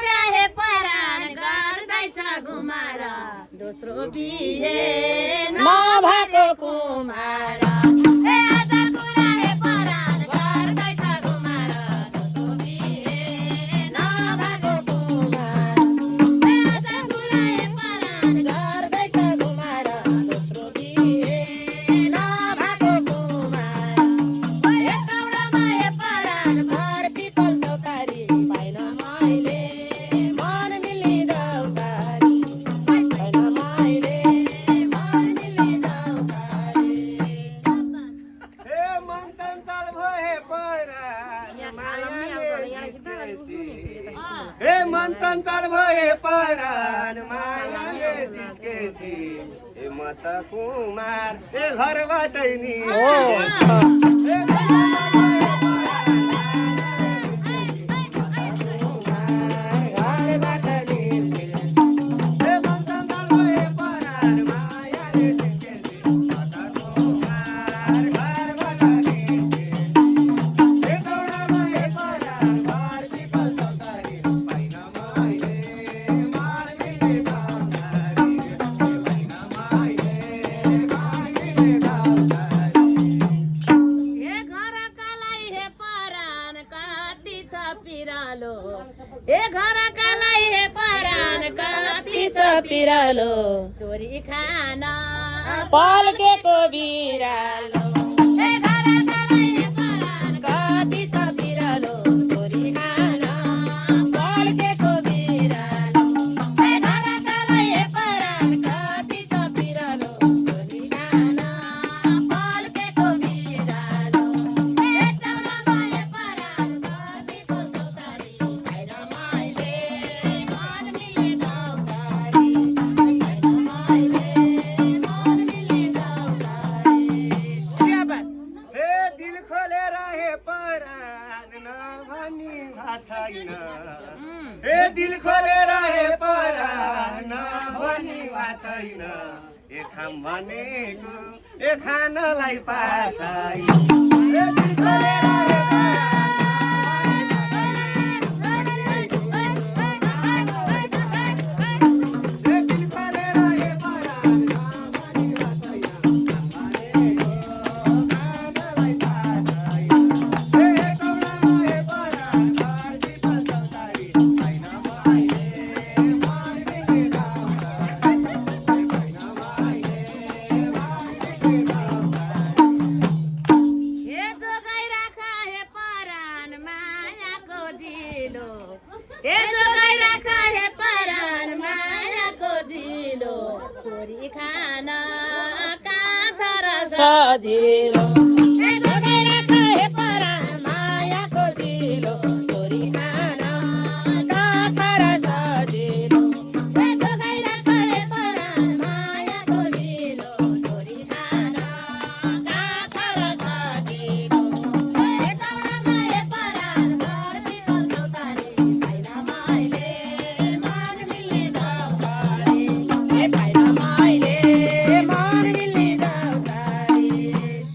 कुरा हे परान गर्दैछ घुमार दोस्रो बिहे नभएको कुमार ए आजल कुरा हे परान गर्दैछ घुमार दोस्रो बिहे नभएको कुमार ए आजल कुरा हे परान गर्दैछ घुमार दोस्रो बिहे नभएको कुमार एक कौडामा हे परान घर पिपल चौतारी पाइन मैले मन मिल्ने दौतारी पाइन मैले मन मिल्ने दौतारी हे मन चञ्चल भयो हे परान मायाले जिस्केसी हे मन चञ्चल भयो हे परान मायाले जिस्केसी हे म त कुमार हे घरबाटै नि घरबाट निस्के हे मन चञ्चल भयो हे परान मायाले जिस्केसी म त कुमार घरबाट निस्के हे दौडामा हे परान घर पिपल चौतारी पाइन मैले मार मिल्ने दौतारी पाइन मैले मार मिल्ने दौतारी हे घरकालाई हे परान कति छ पिरालो हे घरकालाई हे परान कति छ पिरालो चोरी खान पल्केको बिरालो हे घरकालाई हे परान कति छ बिरालो छोरी खान पल्केको बिरालो हे घरकालाई हे परान कति छ बिरालो छोरी खान पल्केको बिरालो हे चौडामा हे परान कति छ चौतारी आइन मैले मन मिल्ने दौतारी आइन मैले मन मिल्ने दौतारी स्याबास हे दिल खोलेर हे परान नभनी भा छैन हे दिल खोलेर हे परान नभनी भा छैन ए खाम भनेको ए खानलाई पा छैन हे दिल खोलेर हे हे दिल खोलेर हे परान नभनी भा छैन खानलाई पा छैन हे कौडामा हे परान घर पिपल चौतारी पाइन मैले मन मिल्ने दौतारी पाइन मैले मन मिल्ने दौतारी हे जोगाई राखा हे परान मायाको जिलो हे जोगाई राखा हे परान मायाको जिलो चोरी खान कहाँ छ र सजिलो हे जोगाई राख हे परान मायाको दिलो छोरी खान कहाँ छ र सजिलो हे जोगाई राखा हे परान मायाको जिलो चोरी खान कहाँ छ र सजिलो हे कौडामा हे परान घर पिपल चौतारी पाइन मैले मन मिल्ने दौतारी हे पाइन मैले मन मिल्ने दौतारी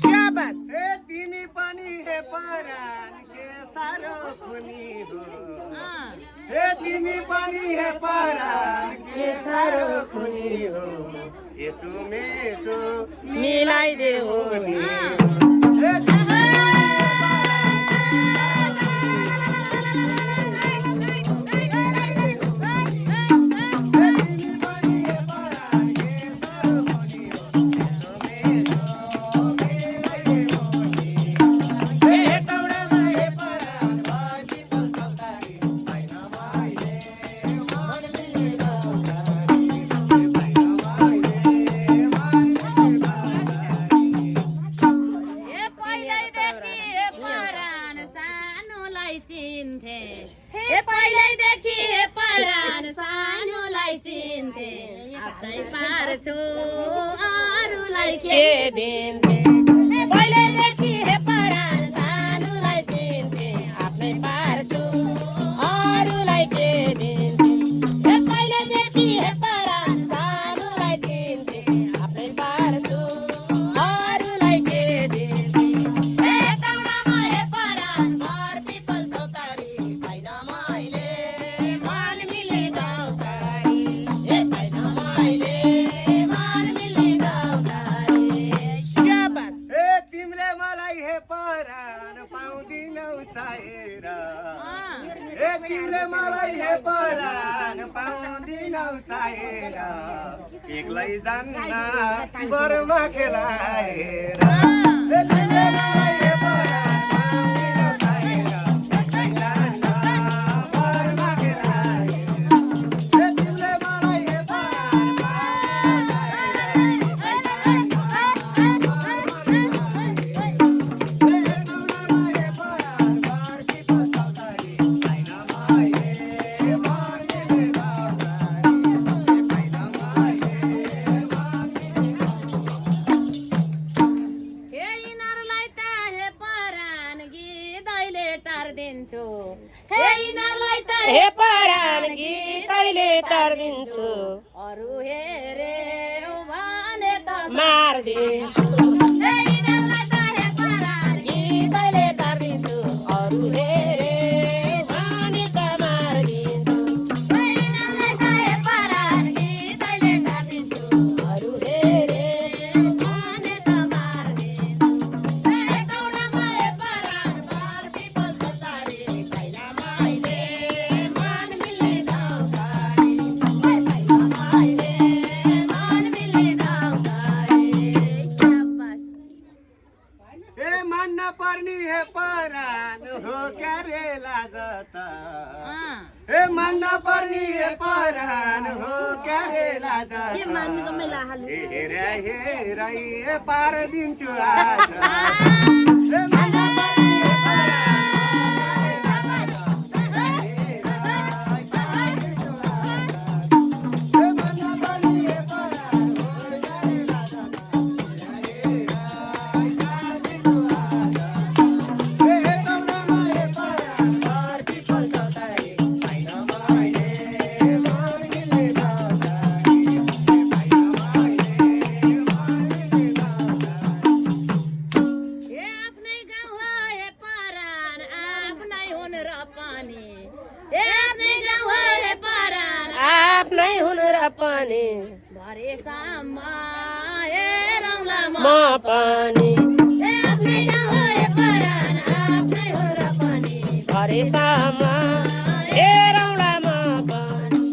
स्याबास हे तिमी पनि हे परान के साह्रो खुनी हो हे तिमी पनि हे परान के साह्रो खुनी हो यसो मेसो मिलाइदेऊ नि हे तिमी पनि हे परान के साह्रो खुनी हो यसो मेसो मिलाइदेऊ नि हे कौडामा हे परान घर पिपल चौतारी पाइन मैले मन मिल्ने दौतारी पाइन मैले मन मिल्ने दौतारी हे पहिल्यैदेखि हे परान सानोलाई चिन्थे हे पहिल्यैदेखि हे परान सानोलाई चिन्थे आफ्नै पार्छु अरूलाई के के दिन्थे पहिलेदेखि हे परान सानोलाई चिन्थे आफ्नै पार्छु अरूलाई के दिन्थे हे पहिलेदेखि हे परान सानोलाई चिन्थे आफ्नै पार्छु अरूलाई के दिन्थे हे कौडामा हे परान घर पिपल चौतारी पाइन मैले मन चाहेर ए तिमीले मलाई हे परान पाउँदिनौ चाहेर एक्लै जान्न बरुमा खेलाएर ए तिमीले मलाई हे परान पाउँदिनौ चाहेर एक्लै जान्न बरुमा खेलाएर ए तिमीले मलाई हे परान हे परान गीतैले टार्दिन्छु अरू हेरे भने त मार्दिन्छु गीतैले टार्दिन्छु अरू हेरे भने त मार्दिन्छु अरू हेरे भने त मार्दिन्छु ए मान्न पर्ने हे परान हो क्या रे लाजत ए मान्न पर्ने हे परान हो क्या रे लाजत ए हेरा हेरा ए पार दिन्छु आज ए मान्न पर्ने हे आफ्नै हुन र पनि भरेसम्म हेरौँला म पनि भरेसम्म हेरौँला म पनि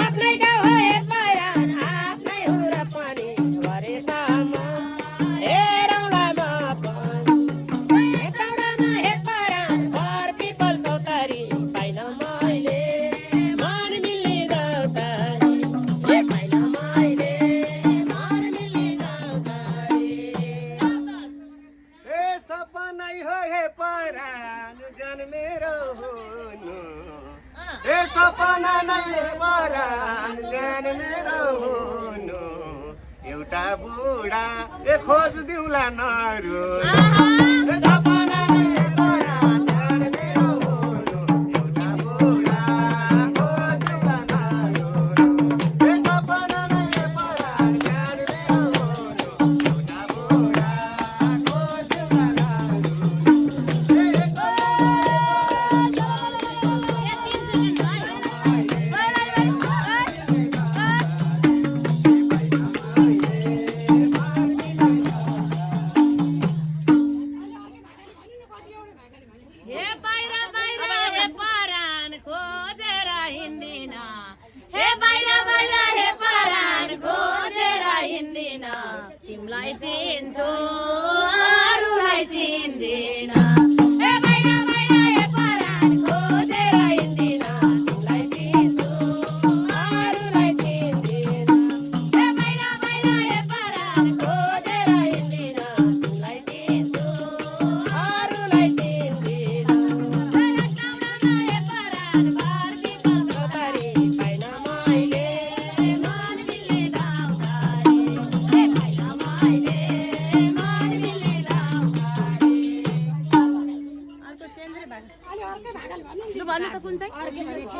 आफ्नै गाउँ हो हे परान आफ्नै हुन र पनि भरेसम्म हेरौँला म पनि एकौडामा हे परान घर पिपल चौतारी पाइन मैले मन मिल्ने दौतारी पाइन मैले मन मिल्ने दौतारी ए सपनै हो हे परान जन्मेरो हुनु ए सपना नै हे परान जन्मेरो हुनु एउटा बुढा ए खोज दिउला नरु ए सपना नै हे परान जन्मेरो हुनु एउटा बुढा खोज दिउला नरु ए सपना नै हे परान जन्मेरो हुनु एउटा बुढा खोज दिउला नरु हे बाहिर बाहिर हे परान खोजेर हिँड्दिन हे बाहिर बाहिर हे परान खोजेर हिँड्दिन तिमीलाई चिन्छु अरूलाई चिन्दिन हे बाहिर बाहिर हे परान खोजेर हिँड्दिन तिमीलाई चिन्छु अरूलाई चिन्दिन हे बाहिर बाहिर हे परान खोजेर हिँड्दिन तिमीलाई चिन्छु अरूलाई चिन्दिन हे परान बारकी चौतारी पाइन मैले मन मिल्ने दौतारी हे पाइन मैले मन मिल्ने दौतारी अर्को चेन्ज रे भाइ लु भन्नु त कुन चाहिँ